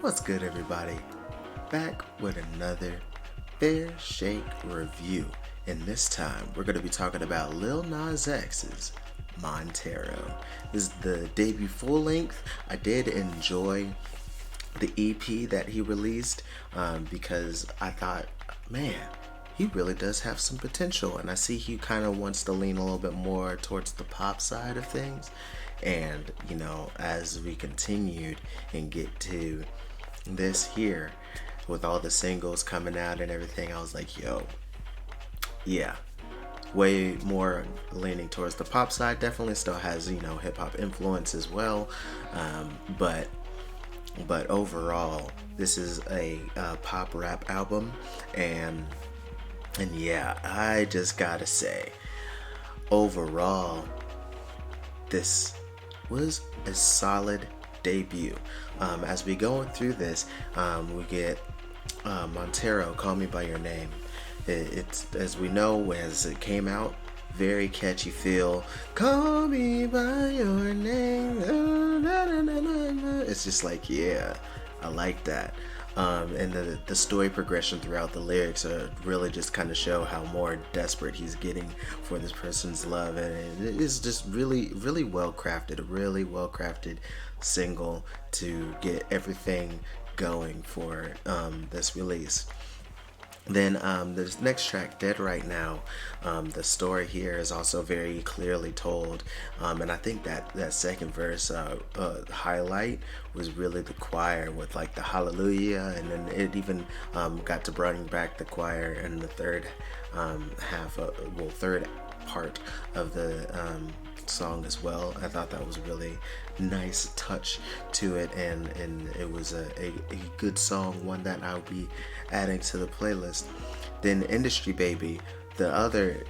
What's good, everybody? Back with another Fair Shake review. And this time, we're going to be talking about Lil Nas X's Montero. This is the debut full length. I did enjoy the EP that he released because I thought, man, he really does have some potential. And I see he kind of wants to lean a little bit more towards the pop side of things. And, as we continued and get to this here with all the singles coming out and everything, I was like, yo, yeah, way more leaning towards the pop side. Definitely still has, hip hop influence as well. But overall, this is a pop rap album, and yeah, I just gotta say, overall, this was a solid debut. As we going through this, we get Montero, Call Me By Your Name. It's, as we know, as it came out, very catchy feel. Call me by your name. It's just like, yeah, I like that. And the story progression throughout the lyrics really just kind of show how more desperate he's getting for this person's love, and it is just really, really well crafted. A really well crafted single to get everything going for this release. Then this next track, Dead Right Now, the story here is also very clearly told, and I think that second verse highlight was really the choir with like the hallelujah, and then it even got to bringing back the choir in the third third part of the song as well. I thought that was a really nice touch to it, and it was a good song, one that I'll be adding to the playlist. Then Industry Baby, the other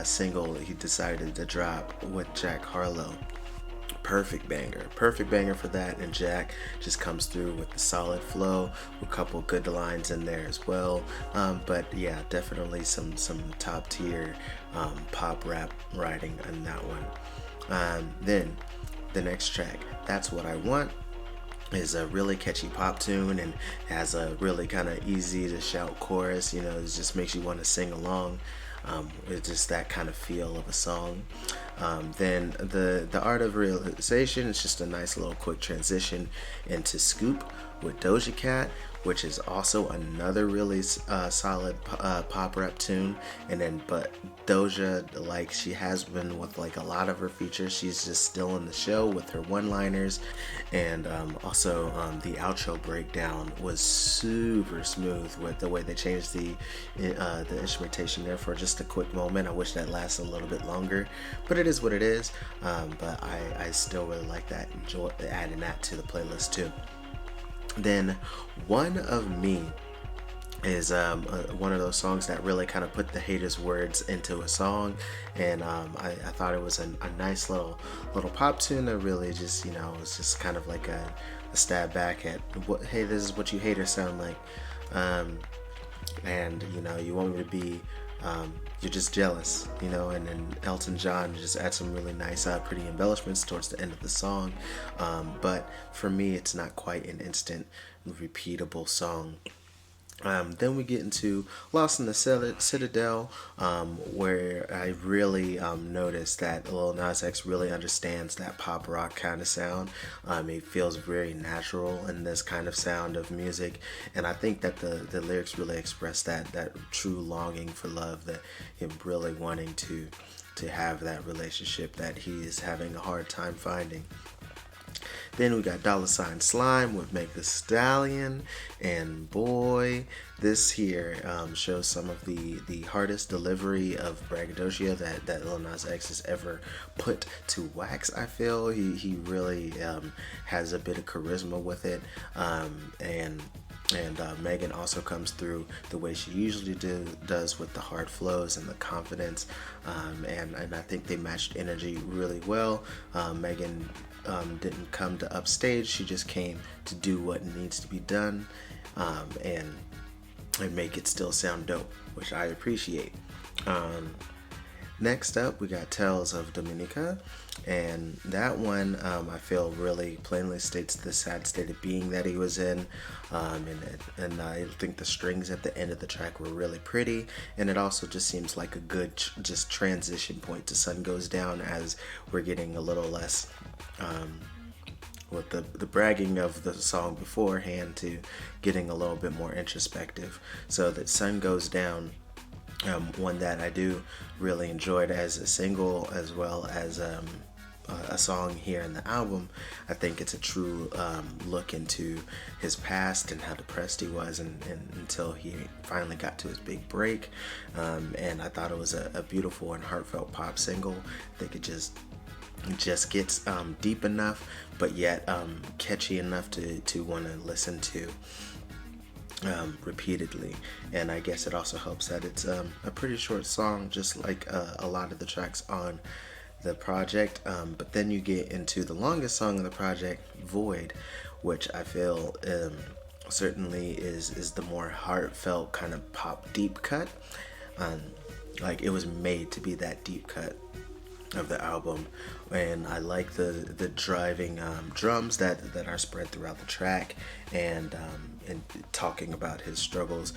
single he decided to drop with Jack Harlow. Perfect banger for that, and Jack just comes through with the solid flow, with a couple good lines in there as well. But yeah, definitely some top tier pop rap writing in that one. Then the next track, That's What I Want, is a really catchy pop tune and has a really kind of easy to shout chorus. It just makes you want to sing along. It's just that kind of feel of a song. Then the Art of Realization is just a nice little quick transition into Scoop with Doja Cat, which is also another really solid pop rap tune. And then, but Doja, like she has been with like a lot of her features, she's just still in the show with her one-liners, and also the outro breakdown was super smooth with the way they changed the instrumentation there for just a quick moment. I wish that lasted a little bit longer, but it is what it is. But I still really like that. Enjoy adding that to the playlist too. Then One of Me is one of those songs that really kind of put the haters' words into a song, and I thought it was a nice little pop tune that really just was just kind of like a stab back at what, hey, this is what you haters sound like, and you want me to be you're just jealous, and then Elton John just adds some really nice pretty embellishments towards the end of the song, but for me it's not quite an instant repeatable song. Then we get into Lost in the Citadel, where I really noticed that Lil Nas X really understands that pop rock kind of sound. It feels very natural in this kind of sound of music, and I think that the lyrics really express that true longing for love, that him really wanting to have that relationship that he is having a hard time finding. Then we got Dollar Sign Slime with Meg Thee Stallion, and boy, this here shows some of the hardest delivery of braggadocio that Lil Nas X has ever put to wax. I feel he really has a bit of charisma with it, and Megan also comes through the way she usually does with the hard flows and the confidence, and I think they matched energy really well. Megan didn't come to upstage, she just came to do what needs to be done, and make it still sound dope, which I appreciate. Next up, we got Tales of Dominica, and that one I feel really plainly states the sad state of being that he was in, and I think the strings at the end of the track were really pretty, and it also just seems like a good just transition point to Sun Goes Down as we're getting a little less. With the bragging of the song beforehand to getting a little bit more introspective. So that Sun Goes Down, one that I do really enjoyed as a single as well as a song here in the album. I think it's a true look into his past and how depressed he was and until he finally got to his big break. And I thought it was a beautiful and heartfelt pop single. I think it just gets deep enough, but yet catchy enough to want to listen to repeatedly. And I guess it also helps that it's a pretty short song, just like a lot of the tracks on the project. But then you get into the longest song of the project, Void, which I feel certainly is the more heartfelt kind of pop deep cut. Like it was made to be that deep cut of the album, and I like the driving drums that are spread throughout the track, and talking about his struggles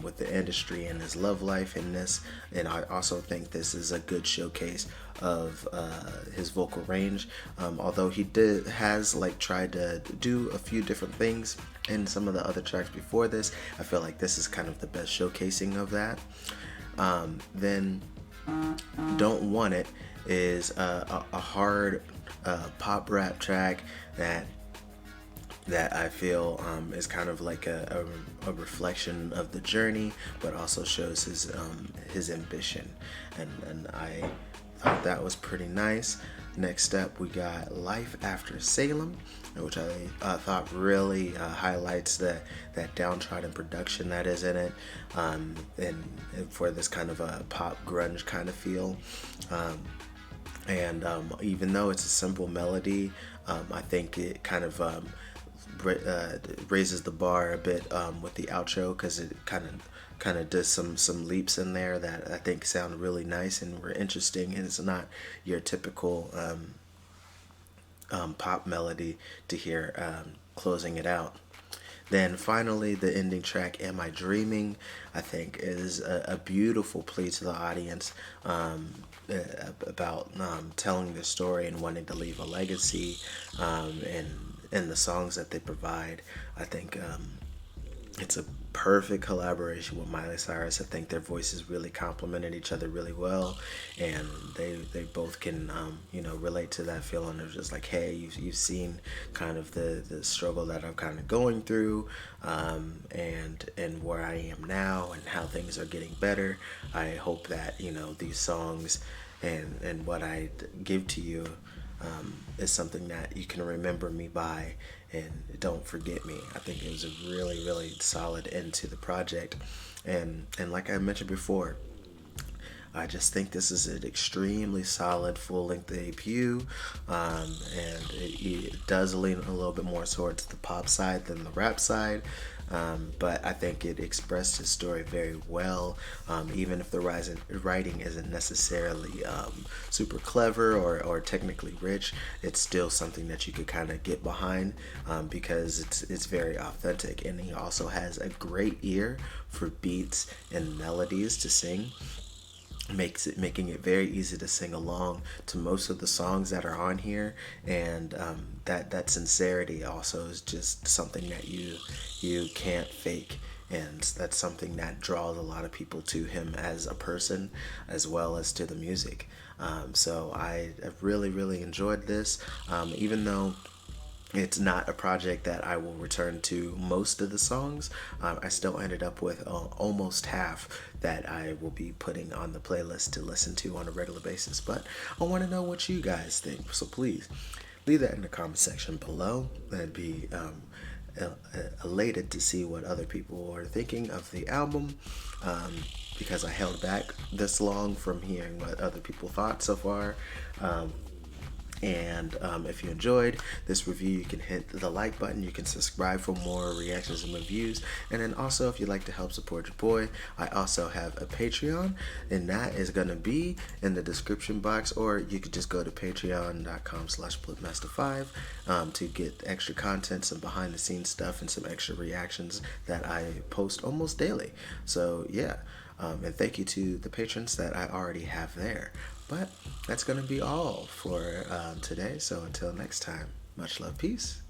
with the industry and his love life in this. And I also think this is a good showcase of his vocal range, although he has like tried to do a few different things in some of the other tracks before this. I feel like this is kind of the best showcasing of that. Then Don't Want It is a hard pop rap track that I feel is kind of like a reflection of the journey, but also shows his ambition, and I thought that was pretty nice. Next up, we got Life After Salem, which I thought really highlights that downtrodden production that is in it, and for this kind of a pop grunge kind of feel. And even though it's a simple melody, I think it kind of raises the bar a bit with the outro, because it kind of does some leaps in there that I think sound really nice and were interesting, and it's not your typical pop melody to hear closing it out. Then finally, the ending track, Am I Dreaming, I think is a beautiful plea to the audience about telling their story and wanting to leave a legacy, and the songs that they provide. I think it's a perfect collaboration with Miley Cyrus. I think their voices really complemented each other really well, and they both can relate to that feeling of just like, hey, you've seen kind of the struggle that I'm kind of going through, and where I am now and how things are getting better. I hope that these songs and what I give to you is something that you can remember me by, and don't forget me. I think it was a really, really solid end to the project, and like I mentioned before, I just think this is an extremely solid full-length debut, and it does lean a little bit more towards the pop side than the rap side, but I think it expressed his story very well, even if the writing isn't necessarily super clever or technically rich. It's still something that you could kind of get behind, because it's very authentic, and he also has a great ear for beats and melodies to sing. Making it very easy to sing along to most of the songs that are on here, and that sincerity also is just something that you can't fake, and that's something that draws a lot of people to him as a person as well as to the music. So I really, really enjoyed this, even though it's not a project that I will return to most of the songs. I still ended up with almost half that I will be putting on the playlist to listen to on a regular basis. But I want to know what you guys think. So please leave that in the comment section below. I'd be elated to see what other people are thinking of the album, because I held back this long from hearing what other people thought so far. And if you enjoyed this review, you can hit the like button. You can subscribe for more reactions and reviews. And then also, if you'd like to help support your boy, I also have a Patreon, and that is going to be in the description box. Or you could just go to patreon.com/splitmaster5 to get extra content, some behind the scenes stuff, and some extra reactions that I post almost daily. So yeah, and thank you to the patrons that I already have there. But that's going to be all for today. So until next time, much love, peace.